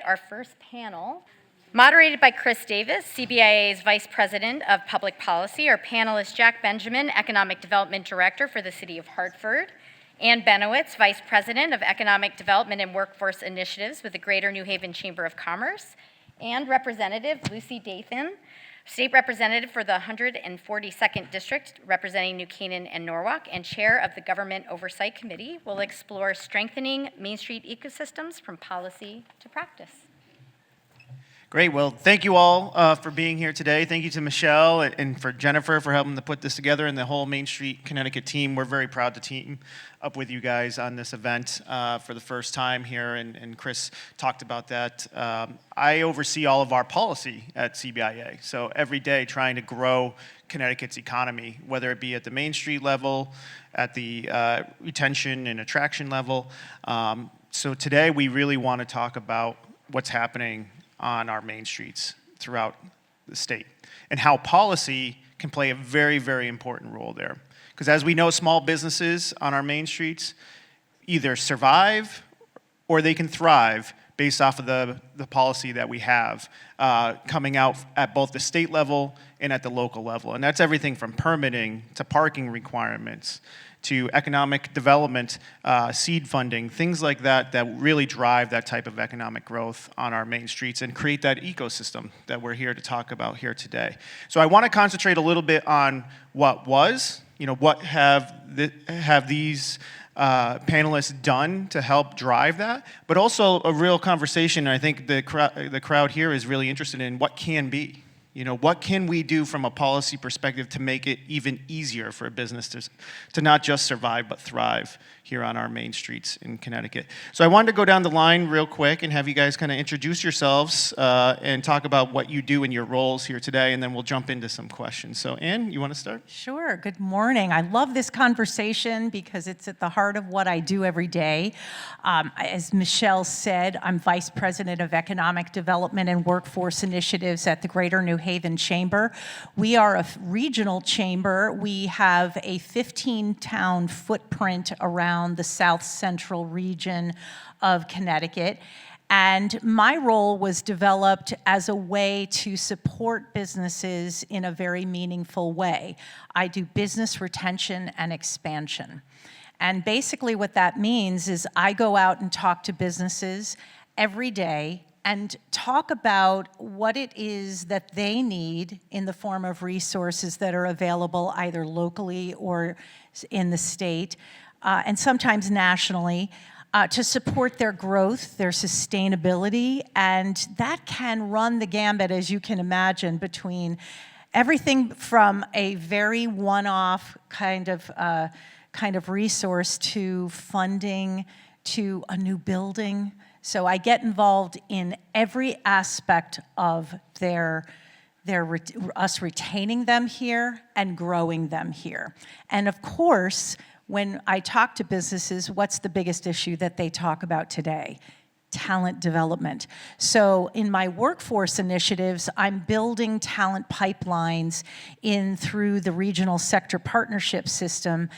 our first panel. Moderated by Chris Davis, CBIA's Vice President of Public Policy, our panelist Jack Benjamin, Economic Development Director for the City of Hartford, Ann Benowitz, Vice President of Economic Development and Workforce Initiatives with the Greater New Haven Chamber of Commerce, and Representative Lucy Dathan, State Representative for the 142nd District, representing New Canaan and Norwalk, and Chair of the Government Oversight Committee, will explore strengthening Main Street ecosystems from policy to practice. Great. Well, thank you all for being here today. Thank you to Michelle and for Jennifer for helping to put this together, and the whole Main Street Connecticut team. We're very proud to team up with you guys on this event for the first time here, and Chris talked about that. I oversee all of our policy at CBIA, so every day trying to grow Connecticut's economy, whether it be at the Main Street level, at the retention and attraction level. So today we really want to talk about what's happening on our main streets throughout the state, and how policy can play a very, very important role there. Because as we know, small businesses on our main streets either survive or they can thrive based off of the policy that we have coming out at both the state level and at the local level. And that's everything from permitting to parking requirements to economic development, seed funding, things like that that really drive that type of economic growth on our main streets and create that ecosystem that we're here to talk about here today. So I want to concentrate a little bit on what was, what have these panelists done to help drive that, but also a real conversation. And I think the crowd here is really interested in what can be. What can we do from a policy perspective to make it even easier for a business to not just survive but thrive here on our main streets in Connecticut. So I wanted to go down the line real quick and have you guys kind of introduce yourselves and talk about what you do in your roles here today, and then we'll jump into some questions. So Ann, you want to start? Sure. Good morning. I love this conversation because it's at the heart of what I do every day. As Michelle said, I'm Vice President of Economic Development and Workforce Initiatives at the Greater New Haven Chamber. We are a regional chamber. We have a 15-town footprint around the south central region of Connecticut. And my role was developed as a way to support businesses in a very meaningful way. I do business retention and expansion. And basically what that means is I go out and talk to businesses every day and talk about what it is that they need in the form of resources that are available either locally or in the state, and sometimes nationally, to support their growth, their sustainability, and that can run the gambit, as you can imagine, between everything from a very one-off kind of resource to funding to a new building. So I get involved in every aspect of us retaining them here and growing them here. And of course, when I talk to businesses, what's the biggest issue that they talk about today? Talent development. So in my workforce initiatives, I'm building talent pipelines through the regional sector partnership system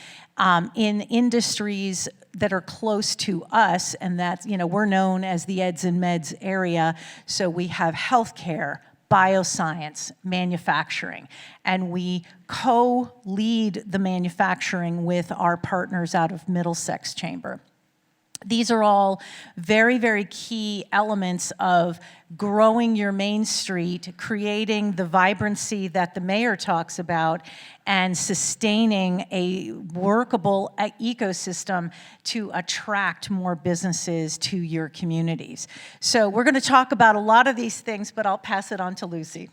in industries that are close to us, and that we're known as the eds and meds area. So we have healthcare, bioscience, manufacturing, and we co-lead the manufacturing with our partners out of Middlesex Chamber. These are all very, very key elements of growing your main street, creating the vibrancy that the mayor talks about, and sustaining a workable ecosystem to attract more businesses to your communities. So we're going to talk about a lot of these things, but I'll pass it on to Lucy.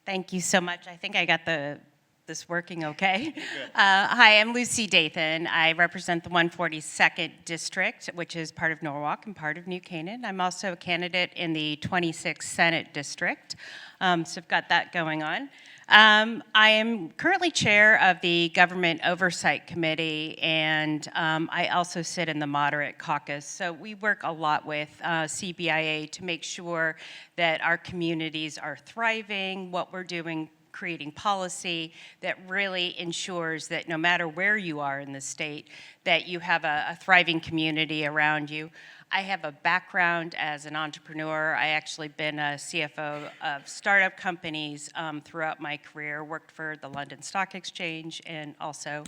Thank you so much. I think I got this working okay. Hi, I'm Lucy Dathan. I represent the 142nd District, which is part of Norwalk and part of New Canaan. I'm also a candidate in the 26th Senate District, so I've got that going on. I am currently chair of the Government Oversight Committee, and I also sit in the Moderate Caucus. So we work a lot with CBIA to make sure that our communities are thriving, what we're doing creating policy that really ensures that no matter where you are in the state, that you have a thriving community around you. I have a background as an entrepreneur. I actually been a CFO of startup companies throughout my career, worked for the London Stock Exchange, and also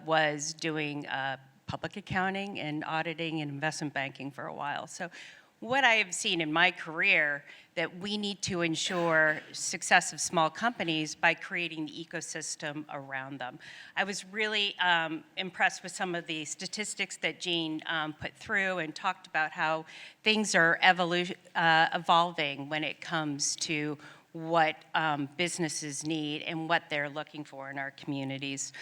was doing public accounting and auditing and investment banking for a while. So what I have seen in my career that we need to ensure success of small companies by creating the ecosystem around them. I was really impressed with some of the statistics that Jean put through and talked about how things are evolving when it comes to what businesses need and what they're looking for in our communities.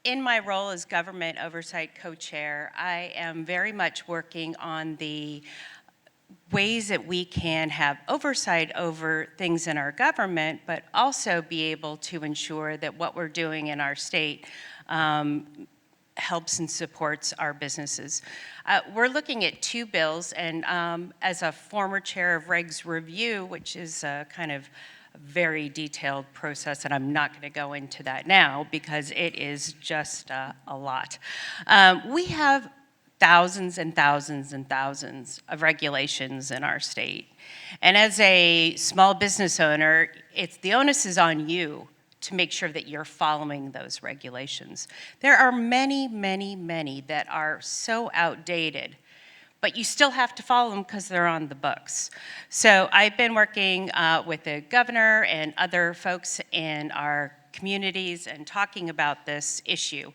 In my role as government oversight co-chair, I am very much working on the ways that we can have oversight over things in our government, but also be able to ensure that what we're doing in our state helps and supports our businesses. We're looking at 2 bills, and as a former chair of Regs Review, which is kind of very detailed process, and I'm not going to go into that now because it is just a lot. We have thousands and thousands and thousands of regulations in our state. And as a small business owner, the onus is on you to make sure that you're following those regulations. There are many, many, many that are so outdated, but you still have to follow them because they're on the books. So I've been working with the governor and other folks in our communities and talking about this issue.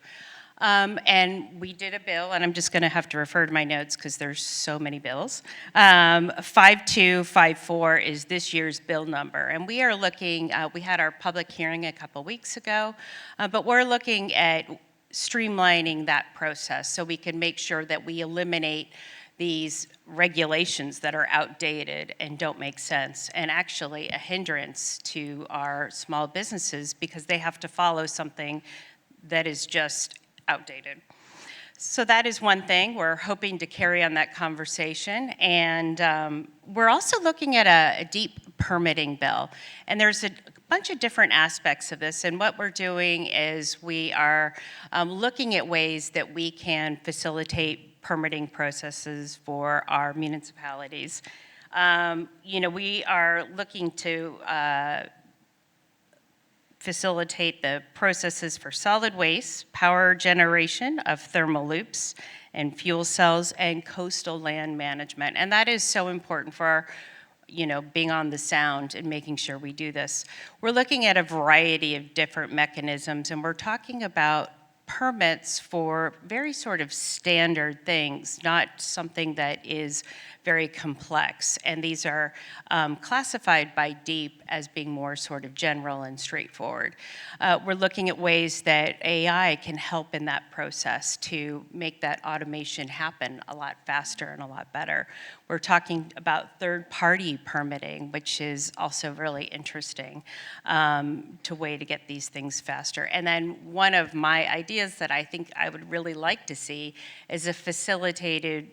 And we did a bill, and I'm just going to have to refer to my notes because there's so many bills. 5254 is this year's bill number, and we are looking, we had our public hearing a couple weeks ago, but we're looking at streamlining that process so we can make sure that we eliminate these regulations that are outdated and don't make sense, and actually a hindrance to our small businesses because they have to follow something that is just outdated. So that is one thing. We're hoping to carry on that conversation. And we're also looking at a deep permitting bill. And there's a bunch of different aspects of this. And what we're doing is we are looking at ways that we can facilitate permitting processes for our municipalities. We are looking to facilitate the processes for solid waste, power generation of thermal loops and fuel cells, and coastal land management. And that is so important for our, being on the sound and making sure we do this. We're looking at a variety of different mechanisms, and we're talking about permits for very sort of standard things, not something that is very complex. And these are classified by DEEP as being more sort of general and straightforward. We're looking at ways that AI can help in that process to make that automation happen a lot faster and a lot better. We're talking about third-party permitting, which is also really interesting to way to get these things faster. And then one of my ideas that I think I would really like to see is a facilitated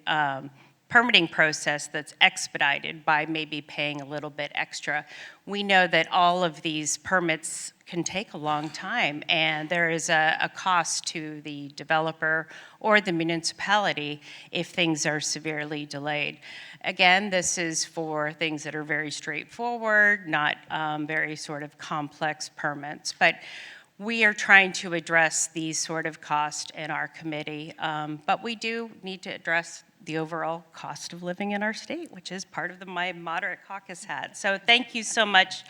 permitting process that's expedited by maybe paying a little bit extra. We know that all of these permits can take a long time, and there is a cost to the developer or the municipality if things are severely delayed. Again, this is for things that are very straightforward, not very sort of complex permits, but we are trying to address these sort of costs in our committee, but we do need to address the overall cost of living in our state, which is part of my moderate caucus hat. So thank you so much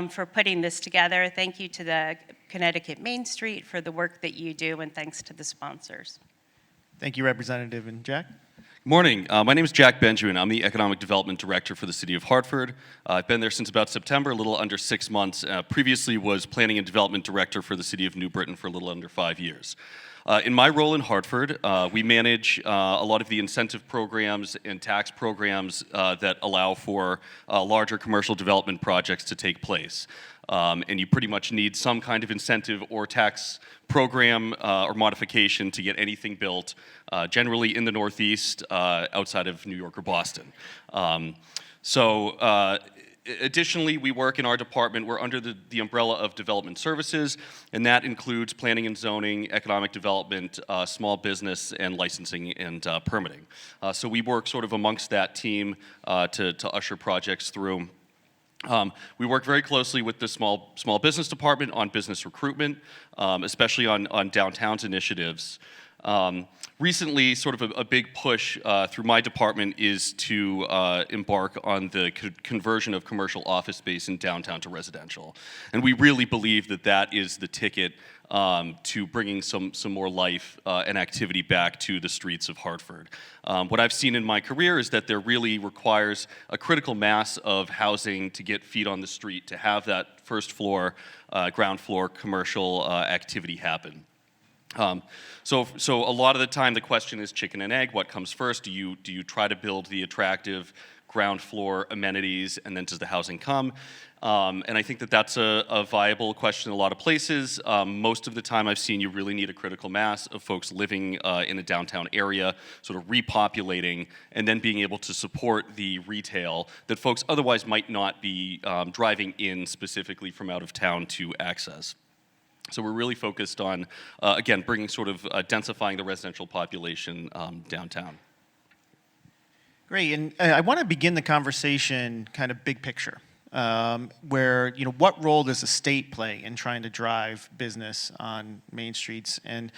for putting this together. Thank you to the Connecticut Main Street for the work that you do, and thanks to the sponsors. Thank you, Representative. And Jack? Good morning. My name is Jack Benjamin. I'm the Economic Development Director for the City of Hartford. I've been there since about September, a little under 6 months. Previously was Planning and Development Director for the City of New Britain for a little under 5 years. In my role in Hartford, we manage a lot of the incentive programs and tax programs that allow for larger commercial development projects to take place. And you pretty much need some kind of incentive or tax program or modification to get anything built, generally in the Northeast, outside of New York or Boston. So Additionally, we work in our department, we're under the umbrella of development services, and that includes planning and zoning, economic development, small business, and licensing and permitting. So we work sort of amongst that team to usher projects through. We work very closely with the small business department on business recruitment, especially on downtowns initiatives. Recently, sort of a big push through my department is to embark on the conversion of commercial office space in downtown to residential. And we really believe that that is the ticket to bringing some more life and activity back to the streets of Hartford. What I've seen in my career is that there really requires a critical mass of housing to get feet on the street, to have that first floor, ground floor commercial activity happen. So a lot of the time the question is chicken and egg. What comes first? Do you try to build the attractive ground floor amenities, and then does the housing come? And I think that that's a viable question in a lot of places. Most of the time I've seen you really need a critical mass of folks living in a downtown area, sort of repopulating, and then being able to support the retail that folks otherwise might not be driving in specifically from out of town to access. So we're really focused on, again, bringing sort of densifying the residential population downtown. Great, and I want to begin the conversation kind of big picture, where, what role does the state play in trying to drive business on main streets? And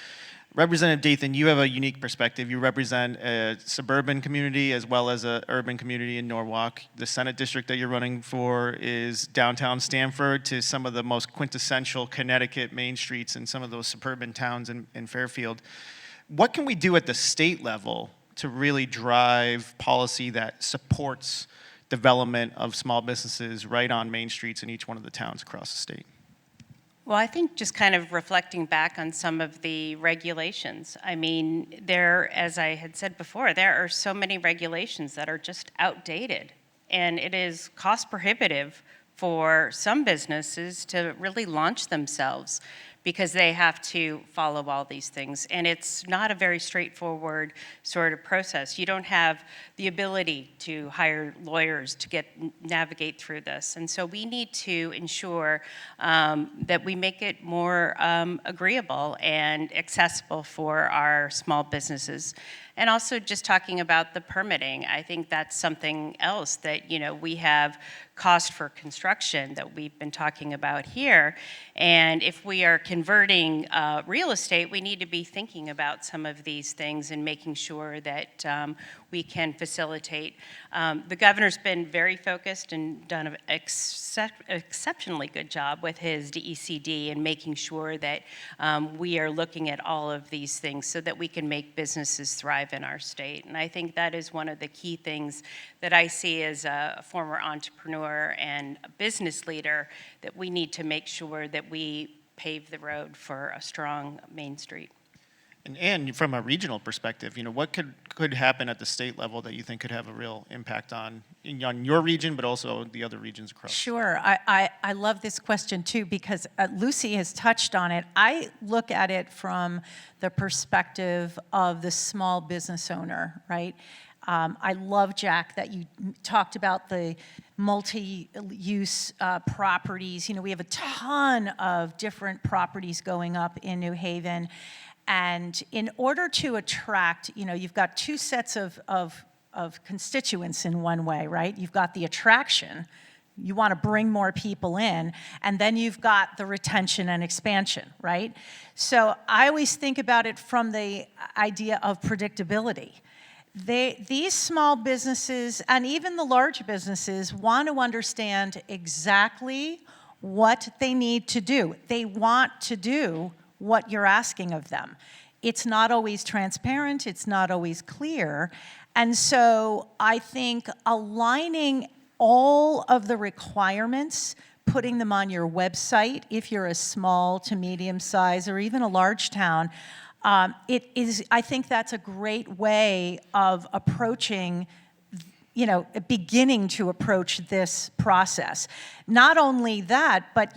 Representative Dathan, you have a unique perspective. You represent a suburban community as well as an urban community in Norwalk. The Senate district that you're running for is downtown Stamford to some of the most quintessential Connecticut main streets in some of those suburban towns in Fairfield. What can we do at the state level to really drive policy that supports development of small businesses right on main streets in each one of the towns across the state? Well, I think just kind of reflecting back on some of the regulations. I mean, as I had said before, there are so many regulations that are just outdated, and it is cost prohibitive for some businesses to really launch themselves because they have to follow all these things. And it's not a very straightforward sort of process. You don't have the ability to hire lawyers to navigate through this. And so we need to ensure that we make it more agreeable and accessible for our small businesses. And also just talking about the permitting, I think that's something else that, we have cost for construction that we've been talking about here. And if we are converting real estate, we need to be thinking about some of these things and making sure that we can facilitate. The governor's been very focused and done an exceptionally good job with his DECD and making sure that we are looking at all of these things so that we can make businesses thrive in our state. And I think that is one of the key things that I see as a former entrepreneur and a business leader, that we need to make sure that we pave the road for a strong Main Street. And from a regional perspective, what could happen at the state level that you think could have a real impact on your region, but also the other regions across? Sure. I love this question, too, because Lucy has touched on it. I look at it from the perspective of the small business owner, right? I love, Jack, that you talked about the multi-use properties. We have a ton of different properties going up in New Haven. And in order to attract, you've got two sets of constituents in one way, right? You've got the attraction. You want to bring more people in. And then you've got the retention and expansion, right? So I always think about it from the idea of predictability. These small businesses and even the large businesses want to understand exactly what they need to do. They want to do what you're asking of them. It's not always transparent, it's not always clear. And so I think aligning all of the requirements, putting them on your website, if you're a small to medium size or even a large town, I think that's a great way of approaching, beginning to approach this process. Not only that, but,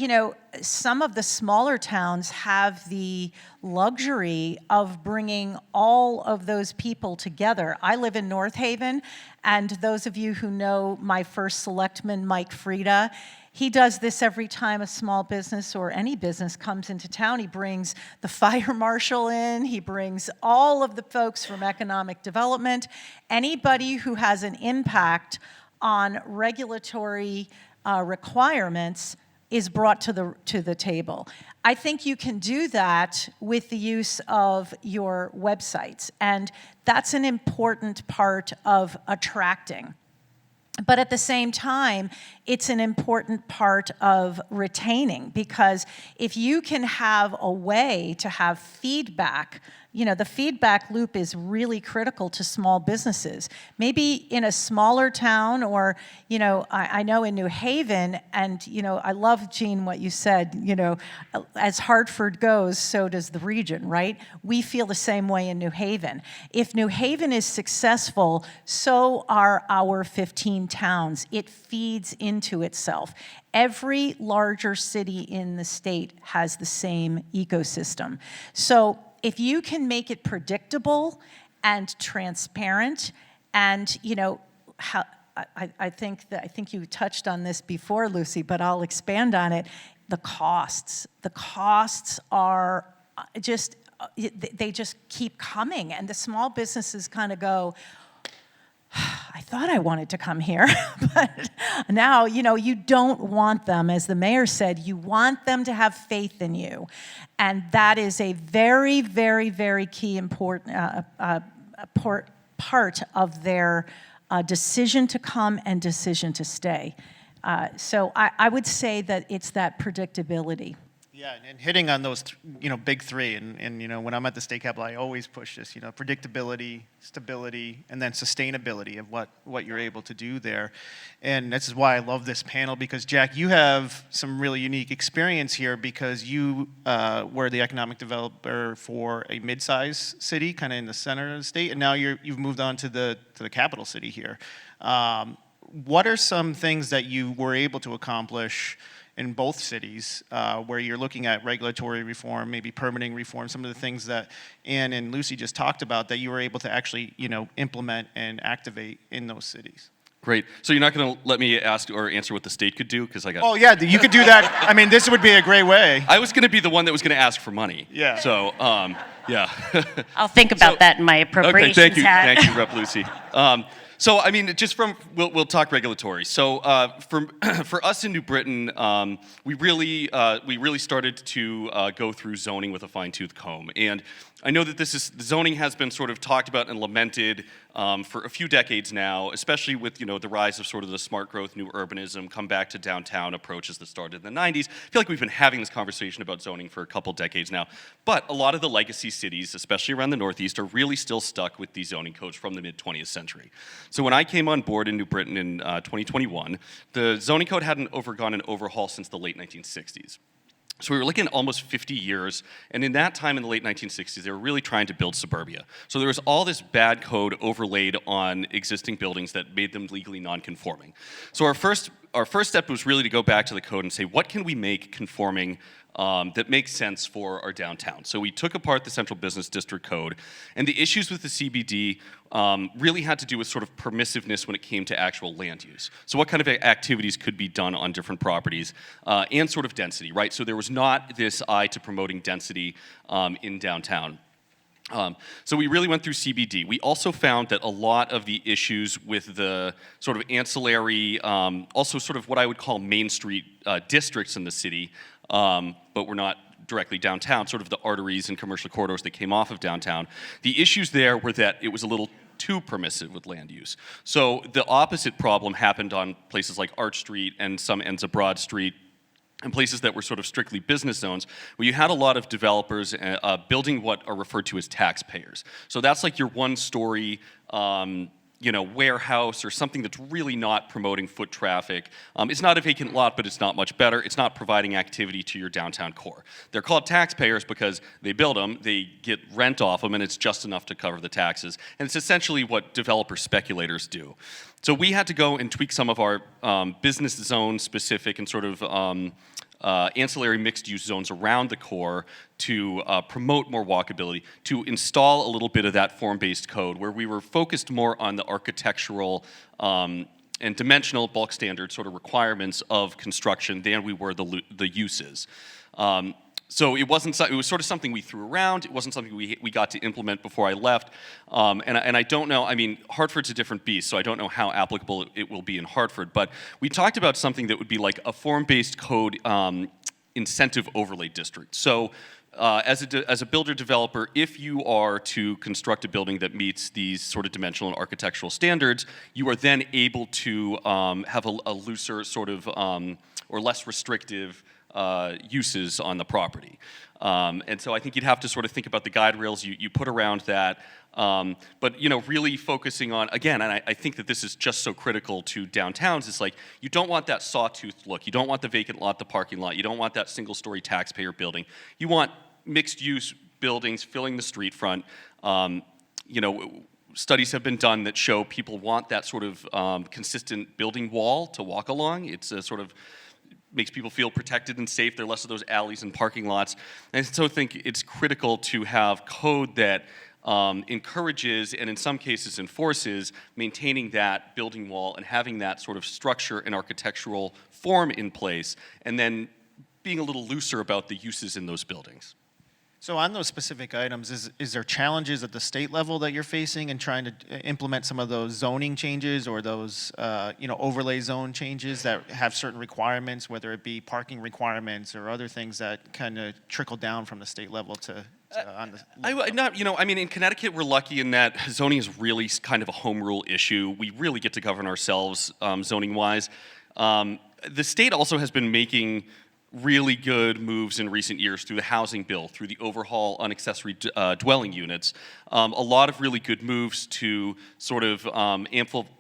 some of the smaller towns have the luxury of bringing all of those people together. I live in North Haven, and those of you who know my first selectman, Mike Frieda, he does this every time a small business or any business comes into town. He brings the fire marshal in, he brings all of the folks from economic development, anybody who has an impact on regulatory requirements is brought to the table. I think you can do that with the use of your websites, and that's an important part of attracting. But at the same time, it's an important part of retaining, because if you can have a way to have feedback, the feedback loop is really critical to small businesses. Maybe in a smaller town, or, I know in New Haven, and, I love, Jean, what you said, as Hartford goes, so does the region, right? We feel the same way in New Haven. If New Haven is successful, so are our 15 towns. It feeds into itself. Every larger city in the state has the same ecosystem. So if you can make it predictable and transparent, and I think you touched on this before, Lucy, but I'll expand on it. The costs are they just keep coming, and the small businesses kind of go, I thought I wanted to come here, but now, you don't want them, as the mayor said, you want them to have faith in you. And that is a very, very, very key important part of their decision to come and decision to stay. So I would say that it's that predictability. Yeah, and hitting on those, big three, and when I'm at the state capitol, I always push this, predictability, stability, and then sustainability of what you're able to do there. And this is why I love this panel, because Jack, you have some really unique experience here, because you were the economic developer for a mid-sized city, kind of in the center of the state, and now you've moved on to the capital city here. What are some things that you were able to accomplish in both cities, where you're looking at regulatory reform, maybe permitting reform, some of the things that Ann and Lucy just talked about that you were able to actually, implement and activate in those cities? Great. So you're not going to let me ask or answer what the state could do, because I got. Oh yeah, you could do that. I mean, this would be a great way. I was going to be the one that was going to ask for money. Yeah. So yeah. I'll think about that in my appropriations Okay. hat. Thank you, Rep. Lucy. So, I mean, we'll talk regulatory. So, for us in New Britain, we really started to go through zoning with a fine-tooth comb. And I know that zoning has been sort of talked about and lamented for a few decades now, especially with, the rise of sort of the smart growth, new urbanism, come back to downtown approaches that started in the 90s. I feel like we've been having this conversation about zoning for a couple decades now. But a lot of the legacy cities, especially around the Northeast, are really still stuck with these zoning codes from the mid-20th century. So when I came on board in New Britain in 2021, the zoning code hadn't undergone an overhaul since the late 1960s. So we were looking at almost 50 years, and in that time in the late 1960s, they were really trying to build suburbia. So there was all this bad code overlaid on existing buildings that made them legally non-conforming. So our first step was really to go back to the code and say, what can we make conforming that makes sense for our downtown? So we took apart the Central Business District Code, and the issues with the CBD really had to do with sort of permissiveness when it came to actual land use. So what kind of activities could be done on different properties, and sort of density, right? So there was not this eye to promoting density in downtown. So we really went through CBD. We also found that a lot of the issues with the sort of ancillary, also sort of what I would call Main Street districts in the city, but we're not directly downtown, sort of the arteries and commercial corridors that came off of downtown. The issues there were that it was a little too permissive with land use. So the opposite problem happened on places like Arch Street and some ends of Broad Street, and places that were sort of strictly business zones, where you had a lot of developers building what are referred to as taxpayers. So that's like your one-story, warehouse or something that's really not promoting foot traffic. It's not a vacant lot, but it's not much better. It's not providing activity to your downtown core. They're called taxpayers because they build them, they get rent off them, and it's just enough to cover the taxes. And it's essentially what developer speculators do. So we had to go and tweak some of our business zone specific and sort of ancillary mixed-use zones around the core to promote more walkability, to install a little bit of that form-based code where we were focused more on the architectural and dimensional bulk standard sort of requirements of construction than we were the uses. So it was sort of something we threw around. It wasn't something we got to implement before I left. And I don't know, I mean, Hartford's a different beast, so I don't know how applicable it will be in Hartford. But we talked about something that would be like a form-based code incentive overlay district. So as a builder developer, if you are to construct a building that meets these sort of dimensional and architectural standards, you are then able to have a looser sort of or less restrictive uses on the property. And so I think you'd have to sort of think about the guide rails you put around that. But really focusing on, again, and I think that this is just so critical to downtowns, it's like you don't want that sawtooth look. You don't want the vacant lot, the parking lot. You don't want that single-story taxpayer building. You want mixed-use buildings filling the street front. Studies have been done that show people want that sort of consistent building wall to walk along. It's a sort of makes people feel protected and safe. There are less of those alleys and parking lots. And so I think it's critical to have code that encourages and in some cases enforces maintaining that building wall and having that sort of structure and architectural form in place, and then being a little looser about the uses in those buildings. So on those specific items, is there challenges at the state level that you're facing in trying to implement some of those zoning changes or those overlay zone changes that have certain requirements, whether it be parking requirements or other things that kind of trickle down from the state level to on the in Connecticut, we're lucky in that zoning is really kind of a home rule issue. We really get to govern ourselves zoning-wise. The state also has been making really good moves in recent years through the housing bill, through the overhaul on accessory dwelling units. A lot of really good moves to sort of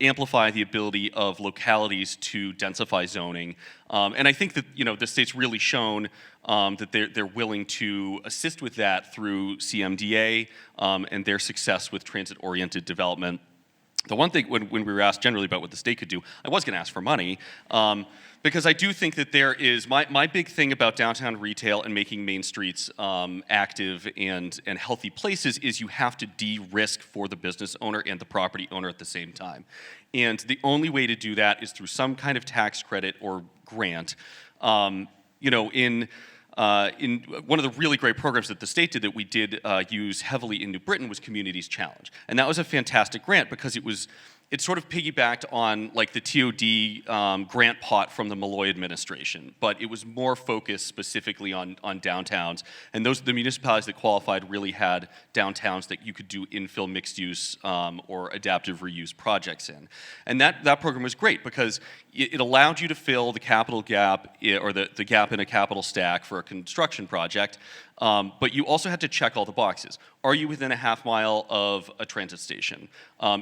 amplify the ability of localities to densify zoning. And I think that the state's really shown that they're willing to assist with that through CMDA and their success with transit-oriented development. The one thing, when we were asked generally about what the state could do, I was going to ask for money, because I do think that there is, my big thing about downtown retail and making main streets active and healthy places is you have to de-risk for the business owner and the property owner at the same time. And the only way to do that is through some kind of tax credit or grant. In one of the really great programs that the state did that we did use heavily in New Britain was Communities Challenge. And that was a fantastic grant because it sort of piggybacked on like the TOD grant pot from the Malloy administration, but it was more focused specifically on downtowns. And the municipalities that qualified really had downtowns that you could do infill mixed use or adaptive reuse projects in. And that program was great because it allowed you to fill the capital gap or the gap in a capital stack for a construction project. But you also had to check all the boxes. Are you within a half mile of a transit station?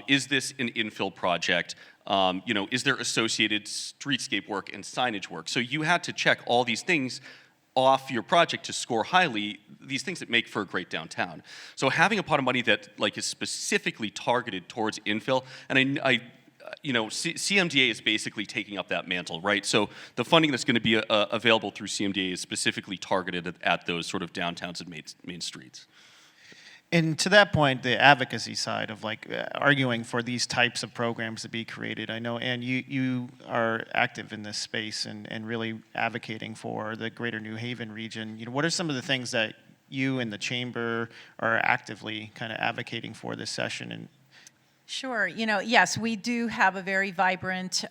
Is this an infill project? Is there associated streetscape work and signage work? So you had to check all these things off your project to score highly, these things that make for a great downtown. So having a pot of money that is specifically targeted towards infill, and CMDA is basically taking up that mantle, right? So the funding that's going to be available through CMDA is specifically targeted at those sort of downtowns and main streets. And to that point, the advocacy side of arguing for these types of programs to be created, I know, Ann, you are active in this space and really advocating for the greater New Haven region. What are some of the things that you and the chamber are actively kind of advocating for this session? Sure. Yes, we do have a very vibrant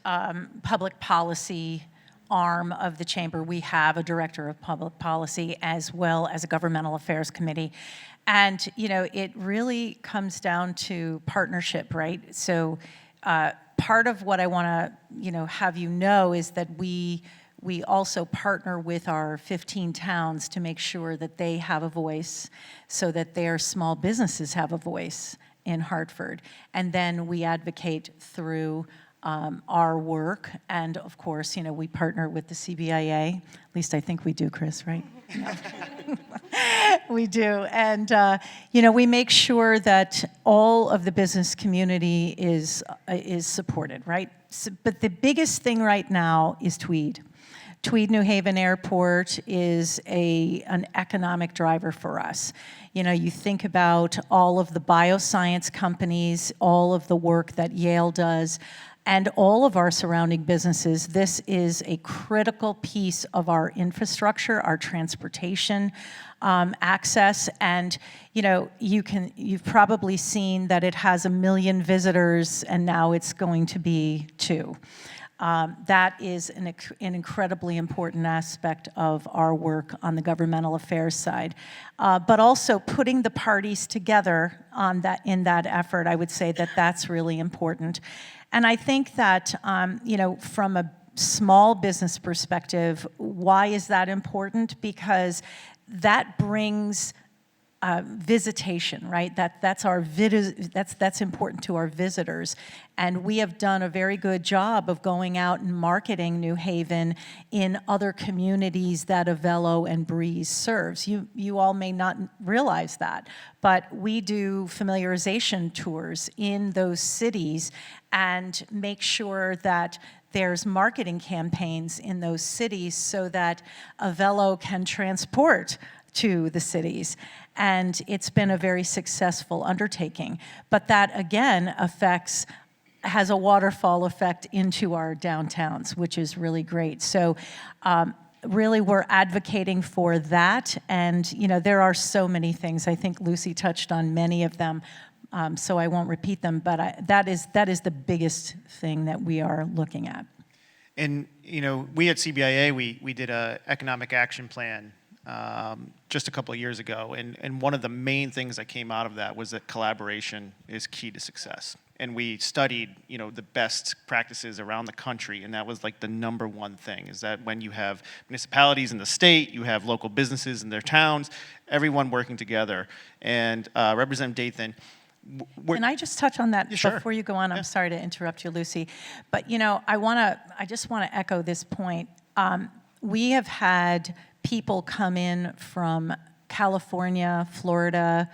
public policy arm of the chamber. We have a director of public policy as well as a governmental affairs committee. And, it really comes down to partnership, right? So part of what I want to, have you know is that we also partner with our 15 towns to make sure that they have a voice so that their small businesses have a voice in Hartford. And then we advocate through our work. And of course, we partner with the CBIA. At least I think we do, Chris, right? We do. And, we make sure that all of the business community is supported, right? So, but the biggest thing right now is Tweed. Tweed New Haven Airport is an economic driver for us. You know, you think about all of the bioscience companies, all of the work that Yale does, and all of our surrounding businesses. This is a critical piece of our infrastructure, our transportation access, and you know, you've probably seen that it has 1 million visitors, and now it's going to be 2. That is an incredibly important aspect of our work on the governmental affairs side. But also putting the parties together in that effort, I would say that that's really important. And I think that, you know, from a small business perspective, why is that important? Because that brings visitation, right? That's important to our visitors, and we have done a very good job of going out and marketing New Haven in other communities that Avelo and Breeze serves. You all may not realize that, but we do familiarization tours in those cities and make sure that there's marketing campaigns in those cities so that Avelo can transport to the cities. And it's been a very successful undertaking. But that, again, has a waterfall effect into our downtowns, which is really great. So really, we're advocating for that. And, you know, there are so many things. I think Lucy touched on many of them, so I won't repeat them. But that is the biggest thing that we are looking at. And, you know, we at CBIA, we did an economic action plan just a couple of years ago, and one of the main things that came out of that was that collaboration is key to success. And we studied, you know, the best practices around the country, and that was like the number one thing, is that when you have municipalities in the state, you have local businesses in their towns, everyone working together. And Representative Dathan, Can I just touch on that Sure. before you go on? I'm sorry to interrupt you, Lucy. But, you know, I just want to echo this point. We have had people come in from California, Florida,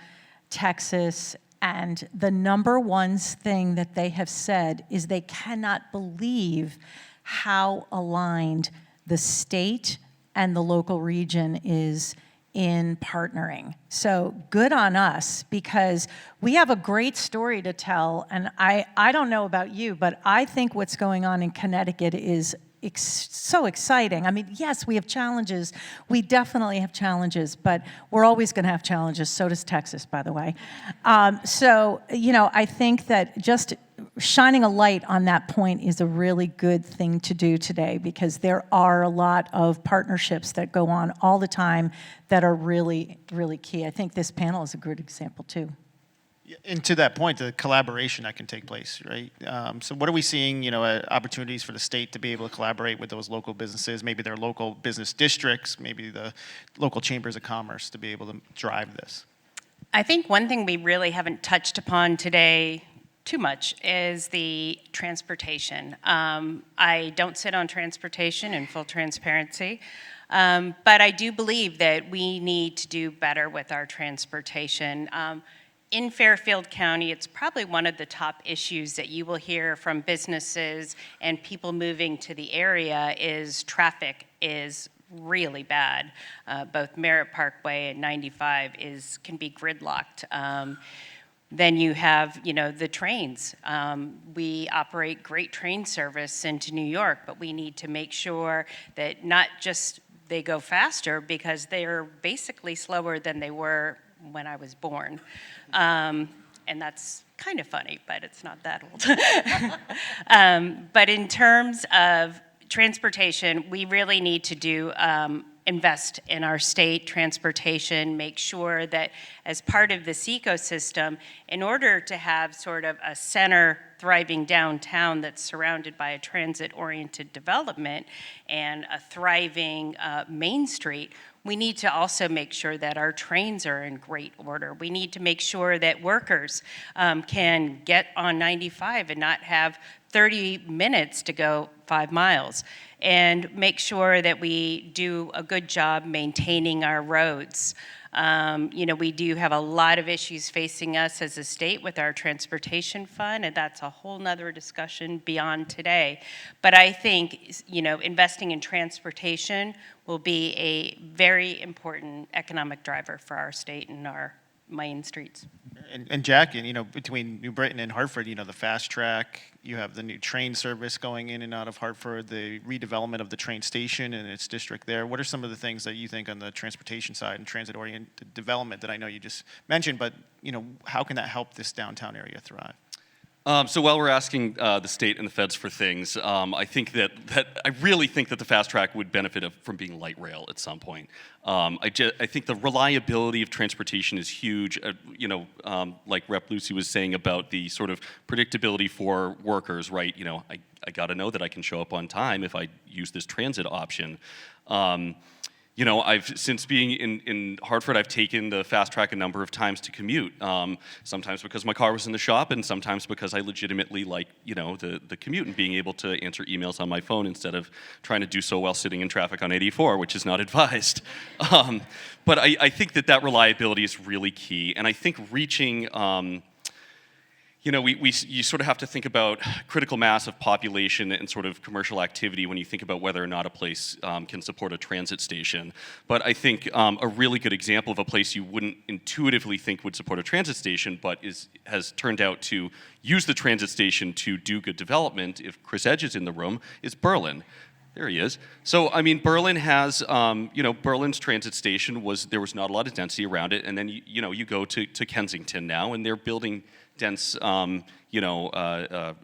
Texas, and the number one thing that they have said is they cannot believe how aligned the state and the local region is in partnering. So good on us, because we have a great story to tell. And I don't know about you, but I think what's going on in Connecticut is so exciting. I mean, yes, we have challenges. We definitely have challenges, but we're always going to have challenges. So does Texas, by the way. So, you know, I think that just shining a light on that point is a really good thing to do today, because there are a lot of partnerships that go on all the time that are really, really key. I think this panel is a good example, too. And to that point, the collaboration that can take place, right? So what are we seeing, you know, opportunities for the state to be able to collaborate with those local businesses, maybe their local business districts, maybe the local chambers of commerce, to be able to drive this? I think one thing we really haven't touched upon today too much is the transportation. I don't sit on transportation, in full transparency, but I do believe that we need to do better with our transportation. In Fairfield County, it's probably one of the top issues that you will hear from businesses and people moving to the area is traffic is really bad. Both Merritt Parkway and 95 can be gridlocked. Then you have, you know, the trains. We operate great train service into New York, but we need to make sure that not just they go faster, because they are basically slower than they were when I was born. And that's kind of funny, but it's not that old. But in terms of transportation, we really need to invest in our state transportation, make sure that as part of this ecosystem, in order to have sort of a center thriving downtown that's surrounded by a transit-oriented development and a thriving Main Street, we need to also make sure that our trains are in great order. We need to make sure that workers can get on 95 and not have 30 minutes to go 5 miles, and make sure that we do a good job maintaining our roads. We do have a lot of issues facing us as a state with our transportation fund, and that's a whole nother discussion beyond today. But I think, investing in transportation will be a very important economic driver for our state and our main streets. And Jack, between New Britain and Hartford, the fast track, you have the new train service going in and out of Hartford, the redevelopment of the train station and its district there. What are some of the things that you think on the transportation side and transit-oriented development that I know you just mentioned, but, how can that help this downtown area thrive? So while we're asking the state and the feds for things, I think that I really think that the fast track would benefit from being light rail at some point. I think the reliability of transportation is huge. Like Rep. Lucy was saying about the sort of predictability for workers, right? I got to know that I can show up on time if I use this transit option. Since being in Hartford, I've taken the fast track a number of times to commute. Sometimes because my car was in the shop, and sometimes because I legitimately like, the commute and being able to answer emails on my phone instead of trying to do so while sitting in traffic on 84, which is not advised. But I think that reliability is really key, and I think reaching. You sort of have to think about critical mass of population and sort of commercial activity when you think about whether or not a place can support a transit station. But I think a really good example of a place you wouldn't intuitively think would support a transit station, but has turned out to use the transit station to do good development, if Chris Edge is in the room, is Berlin. There he is. So, Berlin has, Berlin's transit station there was not a lot of density around it, and then, you go to Kensington now, and they're building dense,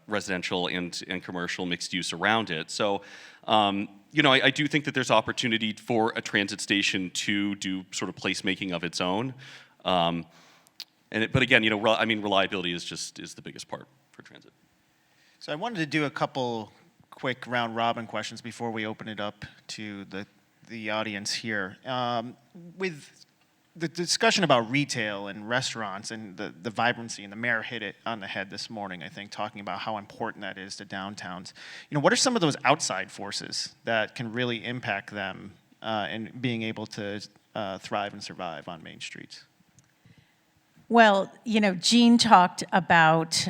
residential and commercial mixed use around it. So, I do think that there's opportunity for a transit station to do sort of placemaking of its own. But again, reliability is the biggest part for transit. So I wanted to do a couple quick round robin questions before we open it up to the audience here. With the discussion about retail and restaurants and the vibrancy, and the mayor hit it on the head this morning, I think, talking about how important that is to downtowns. What are some of those outside forces that can really impact them in being able to thrive and survive on main streets? Well, Jean talked about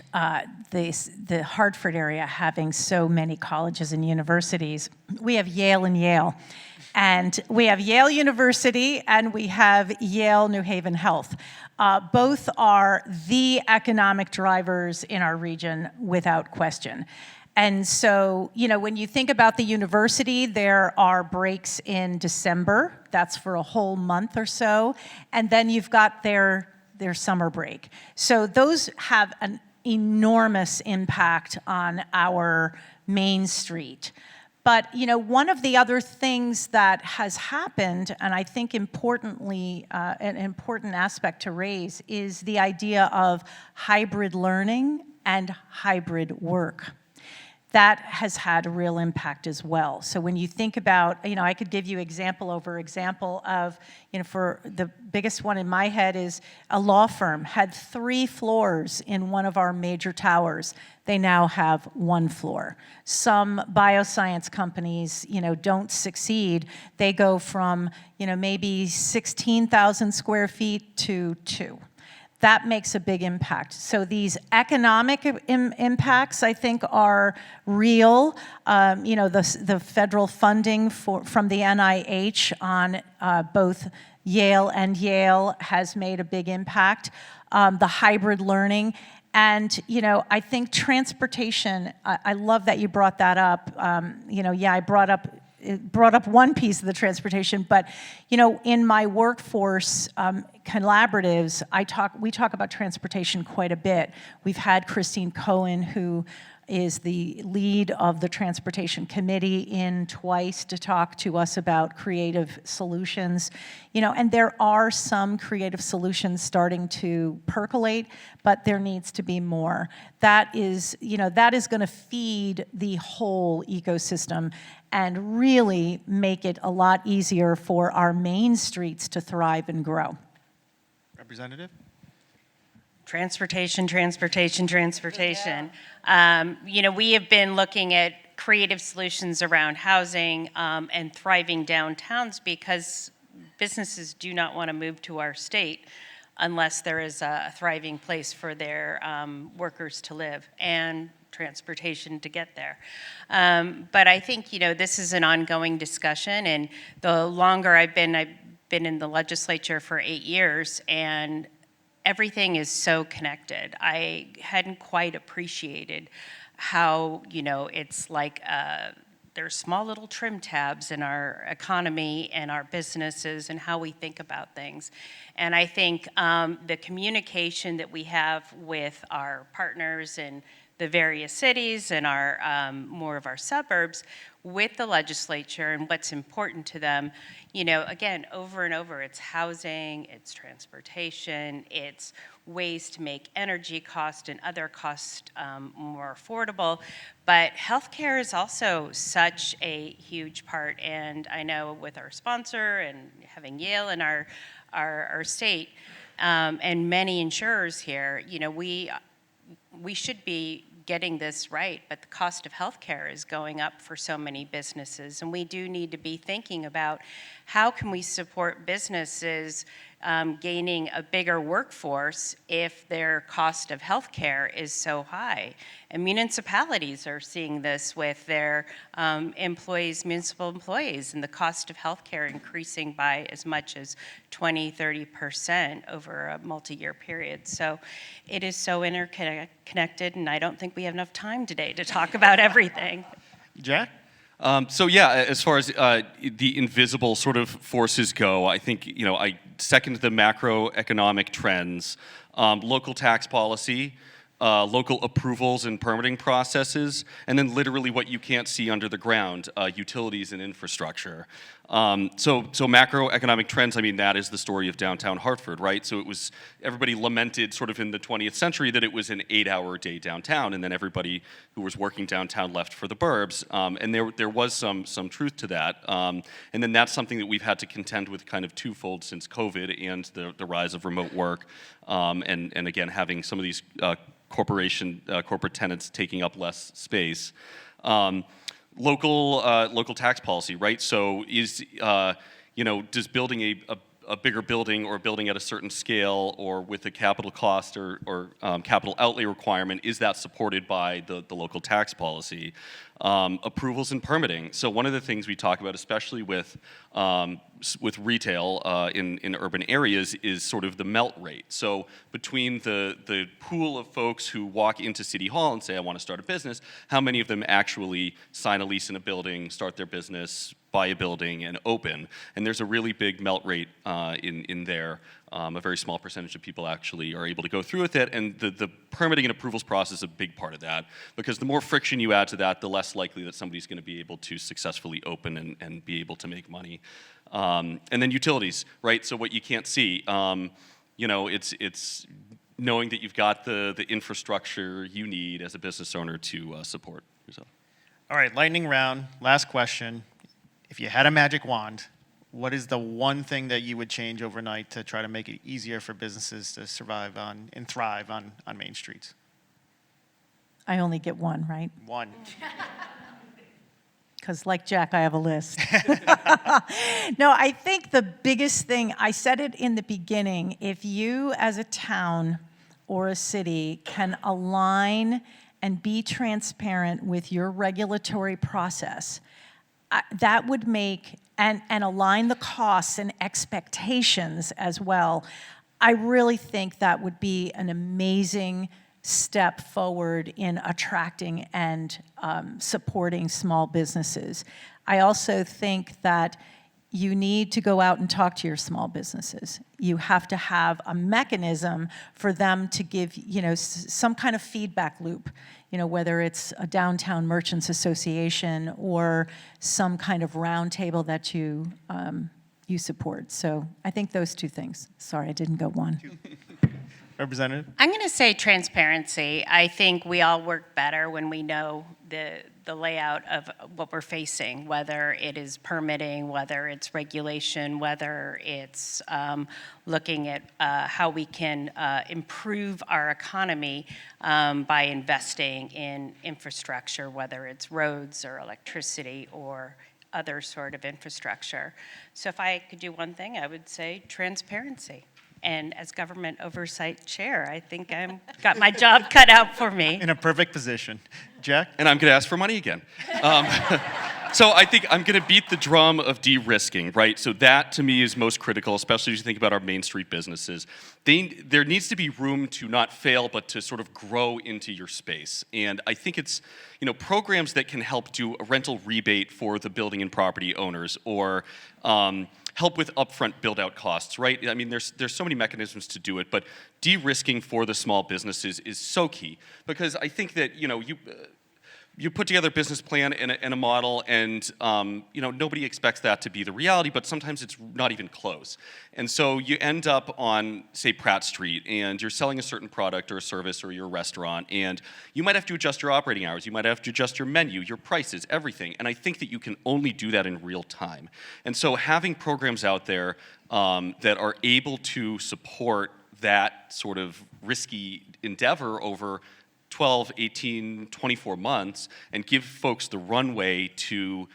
the Hartford area having so many colleges and universities. We have Yale and Yale. And we have Yale University and we have Yale New Haven Health. Both are the economic drivers in our region without question. And so, when you think about the university, there are breaks in December. That's for a whole month or so. And then you've got their summer break. So those have an enormous impact on our main street. But, one of the other things that has happened, and I think importantly, an important aspect to raise, is the idea of hybrid learning and hybrid work. That has had a real impact as well. So when you think about, I could give you example over example of, for the biggest one in my head is a law firm had 3 floors in one of our major towers. They now have 1 floor. Some bioscience companies, don't succeed. They go from, maybe 16,000 square feet to 2. That makes a big impact. So these economic impacts, I think, are real. The federal funding from the NIH on both Yale and Yale has made a big impact. The hybrid learning. And, I think transportation, I love that you brought that up. I brought up one piece of the transportation, but in my workforce collaboratives, we talk about transportation quite a bit. We've had Christine Cohen, who is the lead of the transportation committee, in twice to talk to us about creative solutions. And there are some creative solutions starting to percolate, but there needs to be more. That is going to feed the whole ecosystem and really make it a lot easier for our main streets to thrive and grow. Representative? Transportation. We have been looking at creative solutions around housing and thriving downtowns because businesses do not want to move to our state unless there is a thriving place for their workers to live and transportation to get there. But I think, this is an ongoing discussion, and the longer I've been in the legislature for 8 years, and everything is so connected. I hadn't quite appreciated how, it's like there's small little trim tabs in our economy and our businesses and how we think about things. And I think the communication that we have with our partners in the various cities and our more of our suburbs with the legislature and what's important to them, again, over and over, it's housing, it's transportation, it's ways to make energy cost and other costs more affordable. But healthcare is also such a huge part, and I know with our sponsor and having Yale in our state and many insurers here, we should be getting this right, but the cost of healthcare is going up for so many businesses, and we do need to be thinking about how can we support businesses gaining a bigger workforce if their cost of healthcare is so high. And municipalities are seeing this with their municipal employees, and the cost of healthcare increasing by as much as 20-30% over a multi-year period. So it is so interconnected, and I don't think we have enough time today to talk about everything. Jack? As far as the invisible sort of forces go, I think, I second the macroeconomic trends, local tax policy, local approvals and permitting processes, and then literally what you can't see under the ground, utilities and infrastructure. So macroeconomic trends, that is the story of downtown Hartford, right? So everybody lamented sort of in the 20th century that it was an 8-hour day downtown, and then everybody who was working downtown left for the burbs, and there was some truth to that. And then that's something that we've had to contend with kind of twofold since COVID and the rise of remote work, and again, having some of these corporate tenants taking up less space. Local tax policy, right? So does building a bigger building or building at a certain scale or with a capital cost or capital outlay requirement, is that supported by the local tax policy? Approvals and permitting. So one of the things we talk about, especially with retail in urban areas, is sort of the melt rate. So between the pool of folks who walk into City Hall and say, I want to start a business, how many of them actually sign a lease in a building, start their business, buy a building, and open? And there's a really big melt rate in there. A very small percentage of people actually are able to go through with it, and the permitting and approvals process is a big part of that, because the more friction you add to that, the less likely that somebody's going to be able to successfully open and be able to make money. And then utilities, right? So what you can't see, it's knowing that you've got the infrastructure you need as a business owner to support yourself. All right, lightning round, last question. If you had a magic wand, what is the one thing that you would change overnight to try to make it easier for businesses to survive on and thrive on Main Streets? I only get one, right? One. Because like Jack, I have a list. No, I think the biggest thing, I said it in the beginning, if you as a town or a city can align and be transparent with your regulatory process, that would make, and align the costs and expectations as well, I really think that would be an amazing step forward in attracting and supporting small businesses. I also think that you need to go out and talk to your small businesses. You have to have a mechanism for them to give, some kind of feedback loop, whether it's a downtown merchants association or some kind of roundtable that you support. So I think those two things. Sorry, I didn't go one. Representative? I'm going to say transparency. I think we all work better when we know the layout of what we're facing, whether it is permitting, whether it's regulation, whether it's looking at how we can improve our economy by investing in infrastructure, whether it's roads or electricity or other sort of infrastructure. So if I could do one thing, I would say transparency. And as government oversight chair, I think I'm got my job cut out for me. In a perfect position. Jack? And I'm going to ask for money again. So I think I'm going to beat the drum of de-risking, right? So that to me is most critical, especially as you think about our Main Street businesses. There needs to be room to not fail, but to sort of grow into your space. And I think it's, programs that can help do a rental rebate for the building and property owners, or help with upfront build-out costs, right? I mean, there's so many mechanisms to do it, but de-risking for the small businesses is so key, because I think that you put together a business plan and a model, and nobody expects that to be the reality, but sometimes it's not even close. And so you end up on, say, Pratt Street, and you're selling a certain product or a service or your restaurant, and you might have to adjust your operating hours, you might have to adjust your menu, your prices, everything. And I think that you can only do that in real time. And so having programs out there that are able to support that sort of risky endeavor over 12, 18, 24 months, and give folks the runway to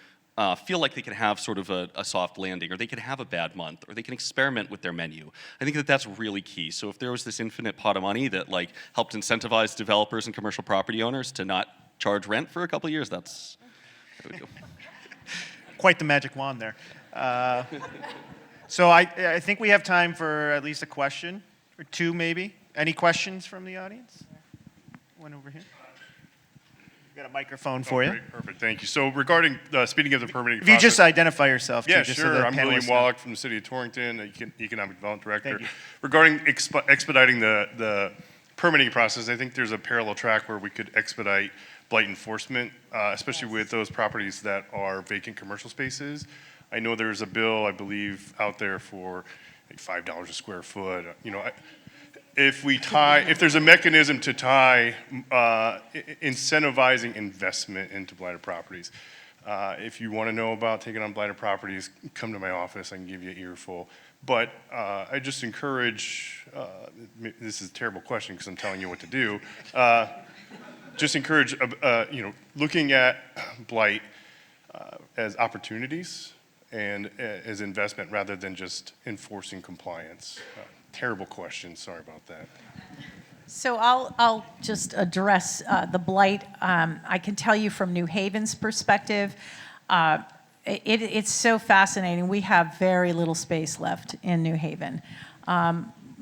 feel like they can have sort of a soft landing, or they can have a bad month, or they can experiment with their menu. I think that that's really key. So if there was this infinite pot of money that helped incentivize developers and commercial property owners to not charge rent for a couple of years, that's what I would do. Quite the magic wand there. So I think we have time for at least a question, or two maybe. Any questions from the audience? One over here. We've got a microphone for you. Great, perfect, thank you. So regarding speeding of the permitting If you process, just identify yourself. Too, yeah, just so sure. the I'm William panelists know. Wallach from the City of Torrington, Economic Development Director. Thank you. Regarding expediting the permitting process, I think there's a parallel track where we could expedite blight enforcement, especially with those properties that are vacant commercial spaces. I know there's a bill, I believe, out there for $5 a square foot. If there's a mechanism to tie incentivizing investment into blighted properties. If you want to know about taking on blighted properties, come to my office. I can give you an earful. But I just encourage, this is a terrible question because I'm telling you what to do. Just encourage, looking at blight as opportunities and as investment rather than just enforcing compliance. Terrible question, sorry about that. So I'll just address the blight. I can tell you from New Haven's perspective, it's so fascinating. We have very little space left in New Haven.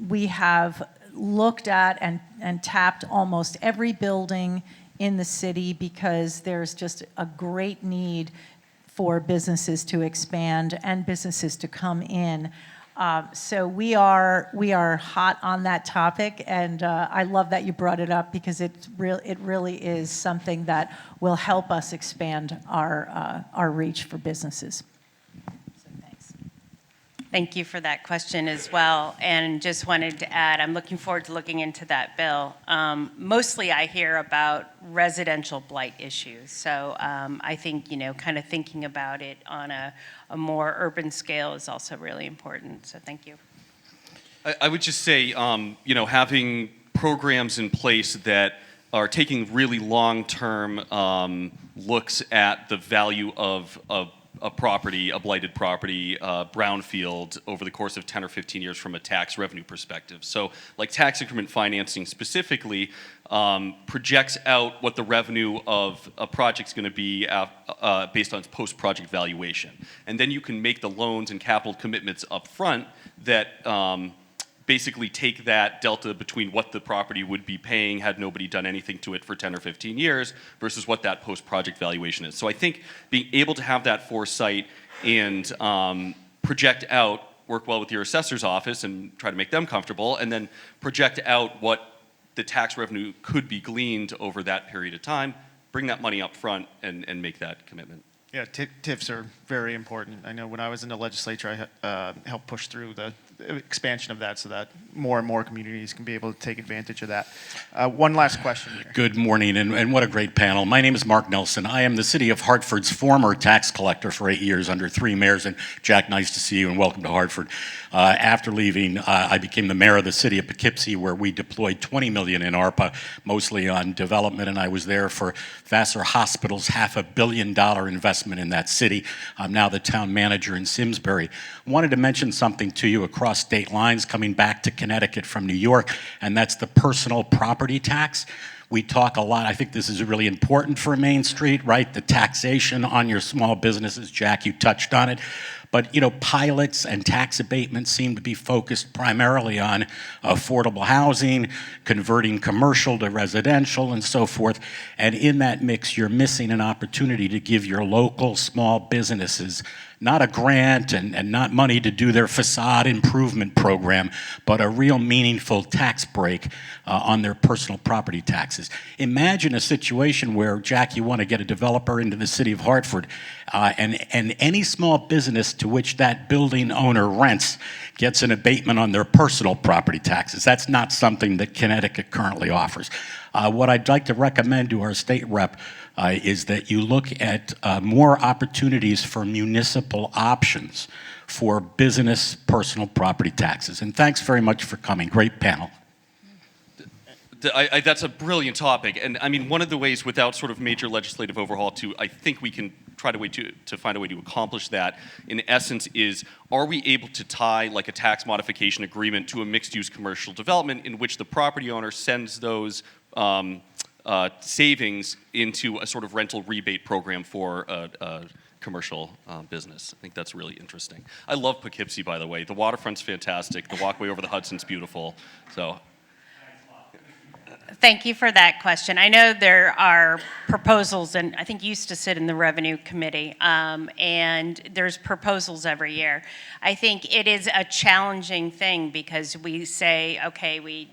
We have looked at and tapped almost every building in the city because there's just a great need for businesses to expand and businesses to come in. So we are hot on that topic, and I love that you brought it up because it really is something that will help us expand our reach for businesses. So thanks. Thank you for that question as well. And just wanted to add, I'm looking forward to looking into that bill. Mostly I hear about residential blight issues. So I think, kind of thinking about it on a more urban scale is also really important. So thank you. I would just say, having programs in place that are taking really long-term looks at the value of a property, a blighted property, brownfield, over the course of 10 or 15 years from a tax revenue perspective. So like tax increment financing specifically projects out what the revenue of a project's going to be based on its post-project valuation. And then you can make the loans and capital commitments up front that basically take that delta between what the property would be paying had nobody done anything to it for 10 or 15 years versus what that post-project valuation is. So I think being able to have that foresight and project out, work well with your assessor's office and try to make them comfortable, and then project out what the tax revenue could be gleaned over that period of time, bring that money up front and make that commitment. Yeah, TIFs are very important. I know when I was in the legislature, I helped push through the expansion of that so that more and more communities can be able to take advantage of that. One last question here. Good morning, and what a great panel. My name is Mark Nelson. I am the City of Hartford's former tax collector for 8 years under 3 mayors. And Jack, nice to see you and welcome to Hartford. After leaving, I became the mayor of the city of Poughkeepsie, where we deployed $20 million in ARPA, mostly on development, and I was there for Vassar Hospital's $500 million investment in that city. I'm now the town manager in Simsbury. Wanted to mention something to you across state lines coming back to Connecticut from New York, and that's the personal property tax. We talk a lot, I think this is really important for Main Street, right? The taxation on your small businesses. Jack, you touched on it. But, you know, pilots and tax abatements seem to be focused primarily on affordable housing, converting commercial to residential, and so forth. And in that mix, you're missing an opportunity to give your local small businesses not a grant and not money to do their facade improvement program, but a real meaningful tax break on their personal property taxes. Imagine a situation where, Jack, you want to get a developer into the city of Hartford, and any small business to which that building owner rents gets an abatement on their personal property taxes. That's not something that Connecticut currently offers. What I'd like to recommend to our state rep is that you look at more opportunities for municipal options for business personal property taxes. And thanks very much for coming. Great panel. That's a brilliant topic, and I mean, one of the ways, without sort of major legislative overhaul, I think we can try to find a way to accomplish that, in essence, is, are we able to tie like a tax modification agreement to a mixed-use commercial development in which the property owner sends those savings into a sort of rental rebate program for a commercial business. I think that's really interesting. I love Poughkeepsie, by the way. The waterfront's fantastic. The walkway over the Hudson's beautiful. So. Thank you for that question. I know there are proposals, and I think you used to sit in the Revenue Committee, and there's proposals every year. I think it is a challenging thing because we say, okay, we,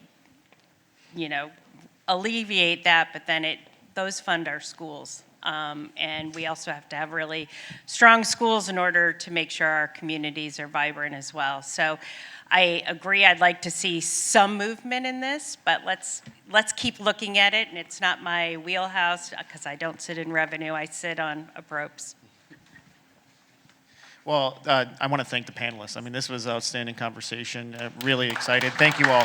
alleviate that, but then those fund our schools. And we also have to have really strong schools in order to make sure our communities are vibrant as well. So I agree, I'd like to see some movement in this, but let's keep looking at it. And it's not my wheelhouse because I don't sit in revenue, I sit on approps. Well, I want to thank the panelists. I mean, this was an outstanding conversation. Really excited. Thank you all.